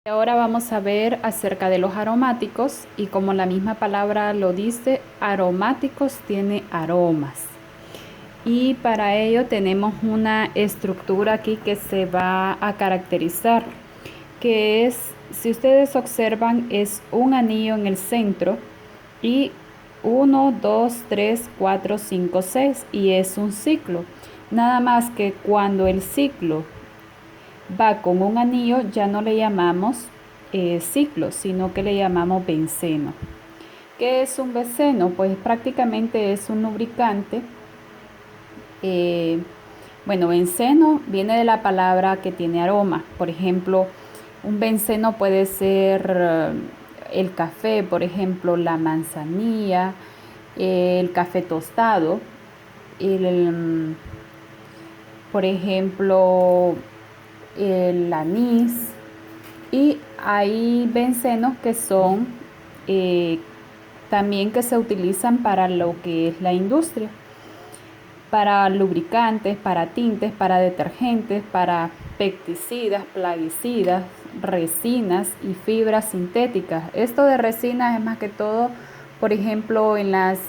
Ahora vamos a ver acerca de los aromáticos y como la misma palabra lo dice, aromáticos tiene aromas. Y para ello tenemos una estructura aquí que se va a caracterizar, que es, si ustedes observan, es un anillo en el centro y 1, 2, 3, 4, 5, 6 y es un ciclo. Nada más que cuando el ciclo va con un anillo ya no le llamamos ciclo, sino que le llamamos benceno. ¿Qué es un benceno? Pues prácticamente es un lubricante. Bueno, benceno viene de la palabra que tiene aroma. Por ejemplo, un benceno puede ser el café, por ejemplo, la manzanilla, el café tostado, por ejemplo, el anís, y hay bencenos que son también que se utilizan para lo que es la industria, para lubricantes, para tintes, para detergentes, para pesticidas, plaguicidas, resinas y fibras sintéticas. Esto de resinas es más que todo, por ejemplo, en las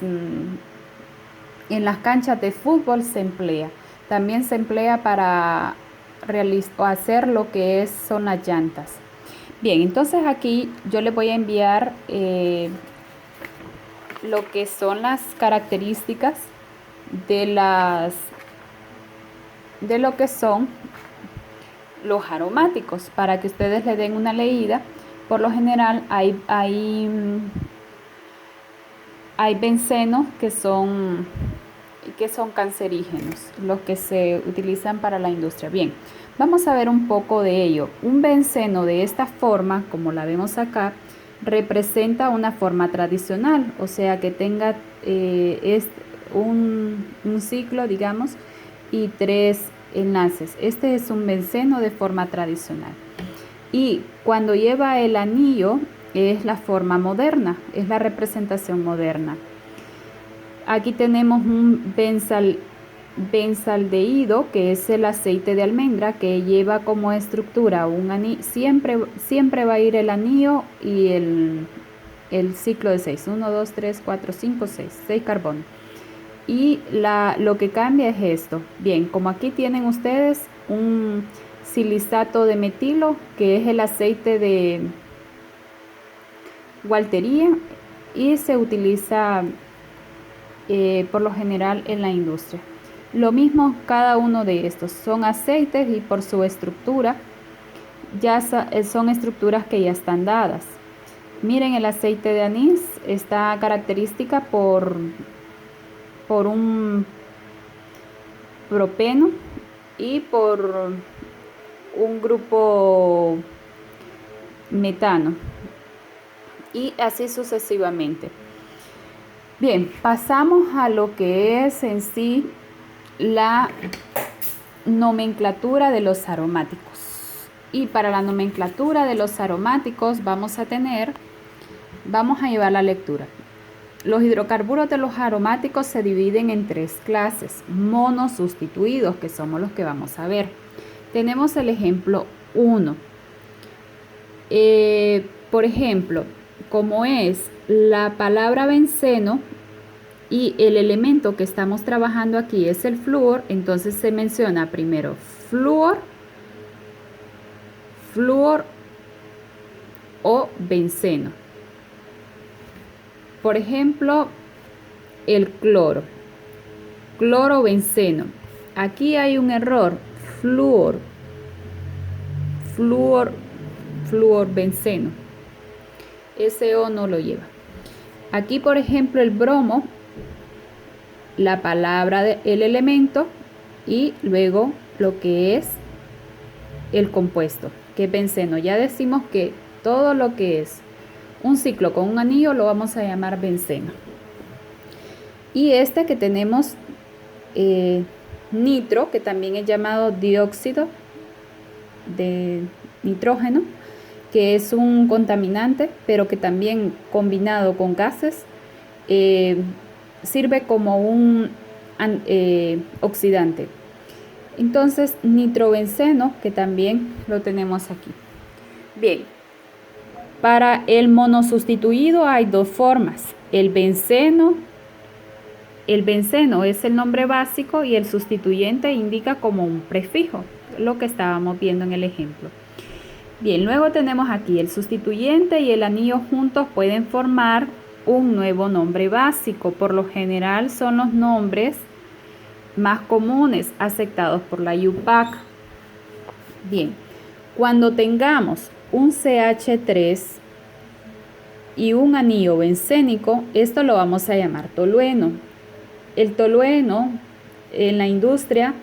canchas de fútbol se emplea. También se emplea para hacer lo que son las llantas. Bien, entonces aquí yo les voy a enviar lo que son las características de lo que son los aromáticos para que ustedes le den una leída. Por lo general hay bencenos que son cancerígenos, los que se utilizan para la industria. Bien, vamos a ver un poco de ello. Un benceno de esta forma, como la vemos acá, representa una forma tradicional, o sea que tenga un ciclo, digamos, y 3 enlaces. Este es un benceno de forma tradicional. Y cuando lleva el anillo es la forma moderna, es la representación moderna. Aquí tenemos un benzaldehído, que es el aceite de almendra, que lleva como estructura un anillo. Siempre va a ir el anillo y el ciclo de 6. 1, 2, 3, 4, 5, 6. 6 carbonos. Y lo que cambia es esto. Bien, como aquí tienen ustedes un silicato de metilo, que es el aceite de gualtería y se utiliza por lo general en la industria. Lo mismo cada uno de estos son aceites y por su estructura ya son estructuras que ya están dadas. Miren, el aceite de anís está característica por un propeno y por un grupo metano y así sucesivamente. Bien, pasamos a lo que es en sí la nomenclatura de los aromáticos. Y para la nomenclatura de los aromáticos vamos a llevar la lectura. Los hidrocarburos de los aromáticos se dividen en 3 clases: monosustituidos, que somos los que vamos a ver. Tenemos el ejemplo 1. Por ejemplo, como es la palabra benceno y el elemento que estamos trabajando aquí es el flúor, entonces se menciona primero flúor o benceno. Por ejemplo, el clorobenceno. Aquí hay un error, fluorbenceno. Ese O no lo lleva. Aquí, por ejemplo, el bromo, la palabra el elemento y luego lo que es el compuesto, que es benceno. Ya decimos que todo lo que es un ciclo con un anillo lo vamos a llamar benceno. Y este que tenemos nitro, que también es llamado dióxido de nitrógeno, que es un contaminante, pero que también combinado con gases sirve como un oxidante. Entonces, nitrobenceno, que también lo tenemos aquí. Bien, Para el monosustituido hay dos formas. El benceno es el nombre básico y el sustituyente indica como un prefijo, lo que estábamos viendo en el ejemplo. Bien, luego tenemos aquí el sustituyente y el anillo juntos pueden formar un nuevo nombre básico. Por lo general son los nombres más comunes aceptados por la UPAC. Bien, cuando tengamos un CH3 y un anillo bencénico, esto lo vamos a llamar tolueno. El tolueno en la industria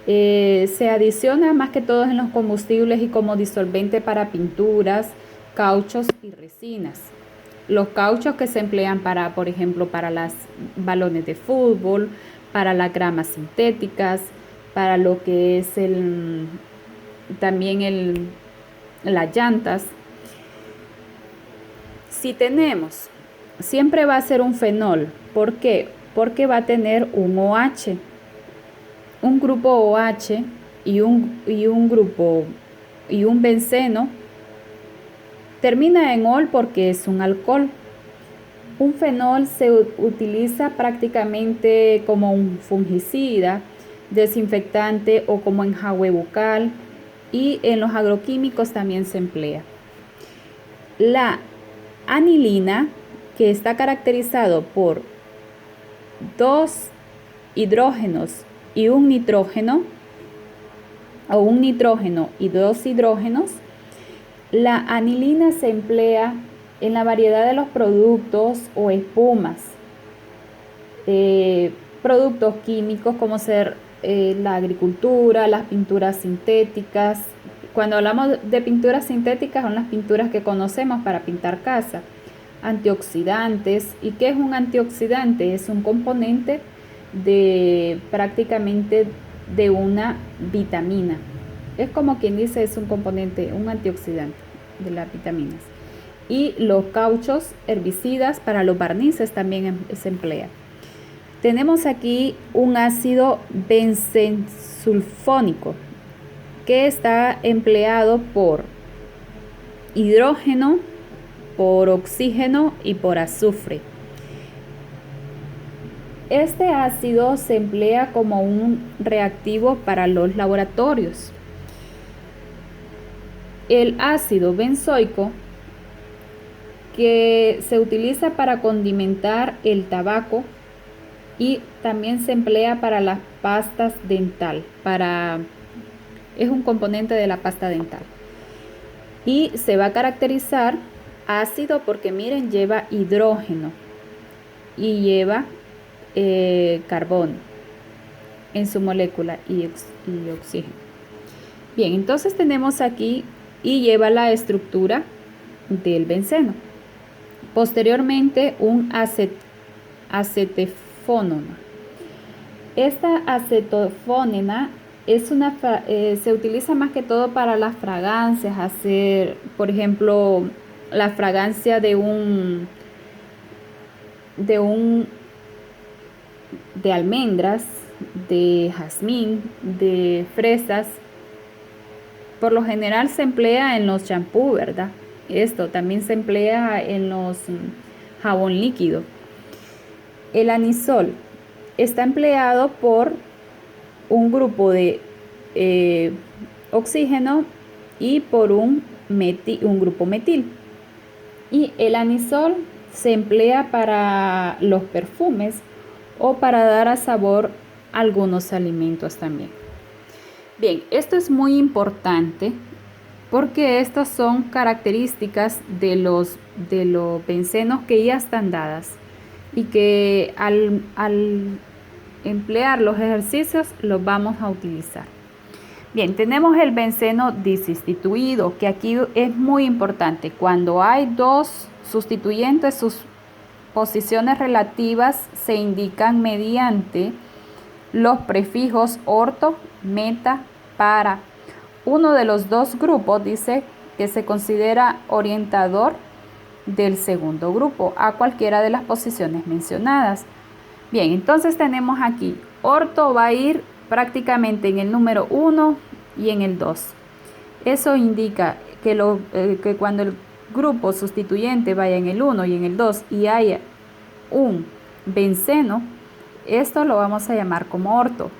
se adiciona más que todo en los combustibles y como disolvente para pinturas, cauchos y resinas. Los cauchos que se emplean para, por ejemplo, para los balones de fútbol, para las gramas sintéticas, para lo que es también las llantas. Si tenemos, siempre va a ser un fenol. ¿Por qué? Porque va a tener un OH. Un grupo OH y un benceno termina en ol porque es un alcohol. Un fenol se utiliza prácticamente como un fungicida, desinfectante o como enjuague bucal, y en los agroquímicos también se emplea. La anilina, que está caracterizado por 2 hidrógenos y un nitrógeno, o un nitrógeno y 2 hidrógenos, la anilina se emplea en la variedad de los productos o espumas, productos químicos como ser la agricultura, las pinturas sintéticas. Cuando hablamos de pinturas sintéticas son las pinturas que conocemos para pintar casa. Antioxidantes. ¿Y qué es un antioxidante? Es un componente prácticamente de una vitamina. Es como quien dice, es un componente, un antioxidante de las vitaminas. Y los cauchos herbicidas para los barnices también se emplea. Tenemos aquí un ácido benzensulfónico que está empleado por hidrógeno, por oxígeno y por azufre. Este ácido se emplea como un reactivo para los laboratorios. El ácido benzoico, que se utiliza para condimentar el tabaco y también se emplea para las pastas dental, es un componente de la pasta dental. Y se va a caracterizar ácido porque miren, lleva hidrógeno y lleva carbono en su molécula y oxígeno. Bien, entonces tenemos aquí y lleva la estructura del benceno. Posteriormente un acetofónona. Esta acetofónena se utiliza más que todo para las fragancias, hacer, por ejemplo, la fragancia de almendras, de jazmín, de fresas. Por lo general se emplea en los champús, ¿verdad? Esto también se emplea en los jabón líquido. El anisol está empleado por un grupo de oxígeno y por un grupo metil. Y el anisol se emplea para los perfumes o para dar a sabor algunos alimentos también. Bien, esto es muy importante porque estas son características de los bencenos que ya están dadas y que al emplear los ejercicios los vamos a utilizar. Bien, tenemos el benceno disustituido, que aquí es muy importante. Cuando hay dos sustituyentes, sus posiciones relativas se indican mediante los prefijos orto, meta, para. Uno de los dos grupos dice que se considera orientador del segundo grupo a cualquiera de las posiciones mencionadas. Bien, entonces tenemos aquí, orto va a ir prácticamente en el número 1 y en el 2. Eso indica que cuando el grupo sustituyente vaya en el 1 y en el 2 y haya un benceno, esto lo vamos a llamar como orto.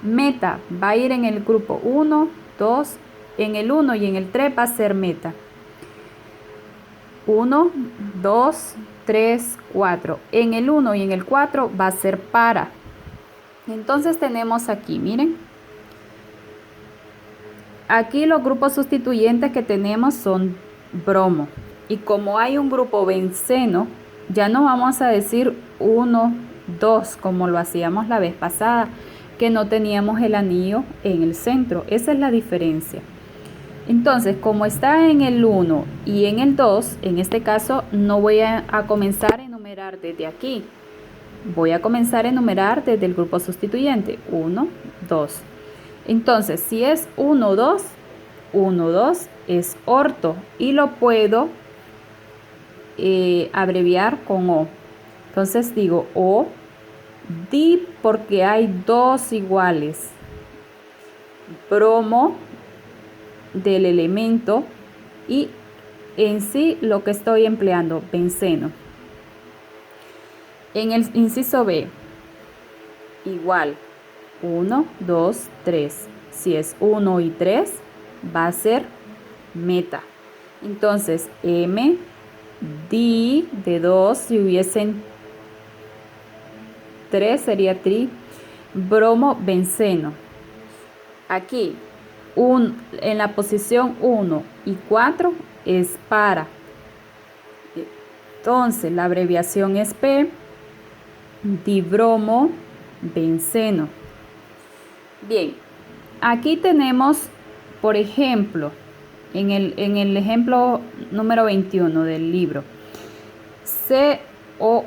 Meta va a ir en el grupo 1, 2, en el 1 y en el 3 va a ser meta. 1, 2, 3, 4. En el 1 y en el 4 va a ser para. Entonces tenemos aquí, miren. Aquí los grupos sustituyentes que tenemos son bromo. Y como hay un grupo benceno, ya no vamos a decir 1, 2 como lo hacíamos la vez pasada, que no teníamos el anillo en el centro. Esa es la diferencia. Entonces, como está en el 1 y en el 2, en este caso no voy a comenzar a enumerar desde aquí. Voy a comenzar a enumerar desde el grupo sustituyente. 1, 2. Entonces, si es 1, 2, 1, 2 es orto y lo puedo abreviar con O. Entonces digo O, di porque hay dos iguales. Bromo del elemento y en sí lo que estoy empleando, benceno. En el inciso B, igual 1, 2, 3. Si es 1 y 3, va a ser meta. Entonces, M, di de 2, si hubiesen 3 sería tri, bromo, benceno. Aquí, en la posición 1 y 4 es para. Entonces, la abreviación es P, dibromo, benceno. Bien, aquí tenemos, por ejemplo, en el ejemplo número 21 del libro, COOH.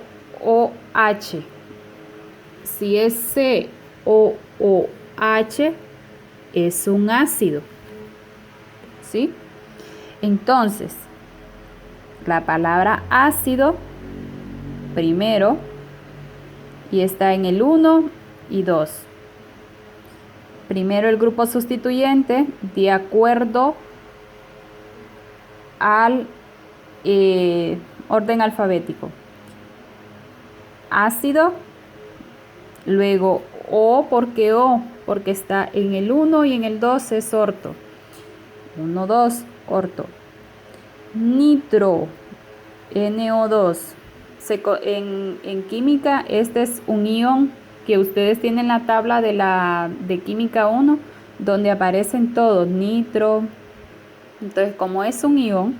Si es COOH, es un ácido, ¿sí? Entonces, la palabra ácido primero y está en el 1 y 2. Primero el grupo sustituyente de acuerdo al orden alfabético. Ácido, luego O, porque está en el 1 y en el 2 es orto. 1, 2, orto. Nitro, NO2. En química, este es un ion que ustedes tienen en la tabla de química 1, donde aparecen todos, nitro. Entonces, como es un ion,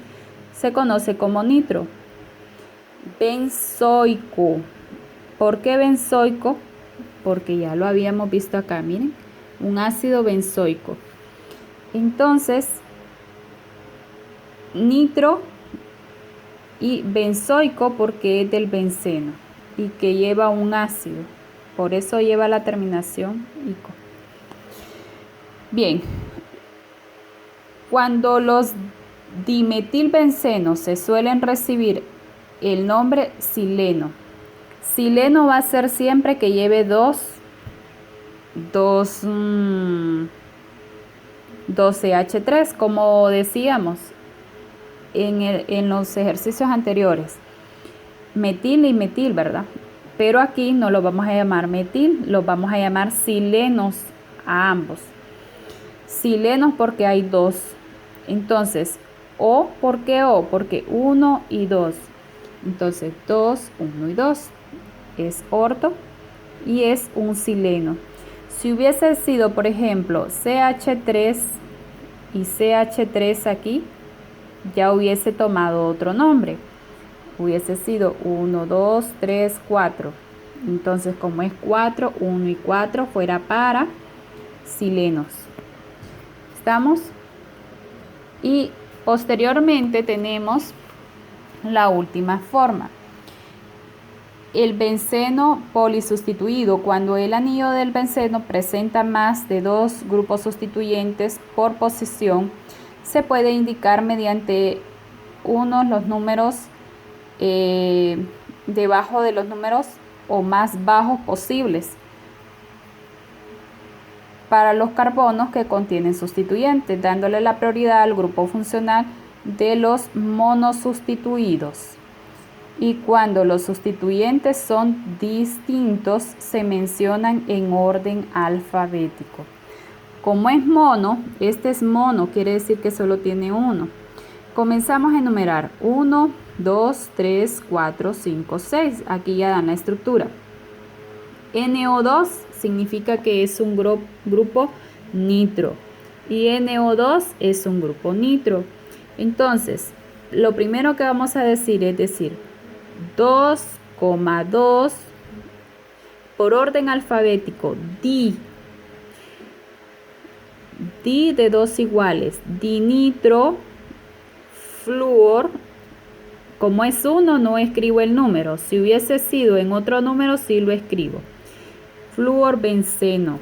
se conoce como nitro. Benzoico. ¿Por qué benzoico? Porque ya lo habíamos visto acá, miren, un ácido benzoico. Entonces, nitro y benzoico porque es del benceno y que lleva un ácido, por eso lleva la terminación ico. Bien, cuando los dimetilbencenos se suelen recibir el nombre sileno. Sileno va a ser siempre que lleve dos CH3, como decíamos en los ejercicios anteriores. Metil y metil, ¿verdad? Pero aquí no lo vamos a llamar metil, lo vamos a llamar silenos a ambos. Silenos porque hay dos. Entonces, O, ¿por qué O? Porque 1 y 2. Entonces, 2, 1 y 2 es orto y es un sileno. Si hubiese sido, por ejemplo, CH3 y CH3 aquí, ya hubiese tomado otro nombre. Hubiese sido 1, 2, 3, 4. Entonces, como es 4, 1 y 4 fuera para silenos. ¿Estamos? Y posteriormente tenemos la última forma. El benceno polisustituido, cuando el anillo del benceno presenta más de dos grupos sustituyentes por posición, se puede indicar mediante los números debajo de los números o más bajos posibles para los carbonos que contienen sustituyentes, dándole la prioridad al grupo funcional de los monosustituidos. Y cuando los sustituyentes son distintos, se mencionan en orden alfabético. Como es mono, este es mono, quiere decir que solo tiene uno. Comenzamos a enumerar 1, 2, 3, 4, 5, 6. Aquí ya dan la estructura. NO2 significa que es un grupo nitro y NO2 es un grupo nitro. Entonces, lo primero que vamos a decir es decir 2,2 por orden alfabético, di de dos iguales, dinitro, flúor. Como es uno, no escribo el número. Si hubiese sido en otro número, sí lo escribo. Fluorbenceno.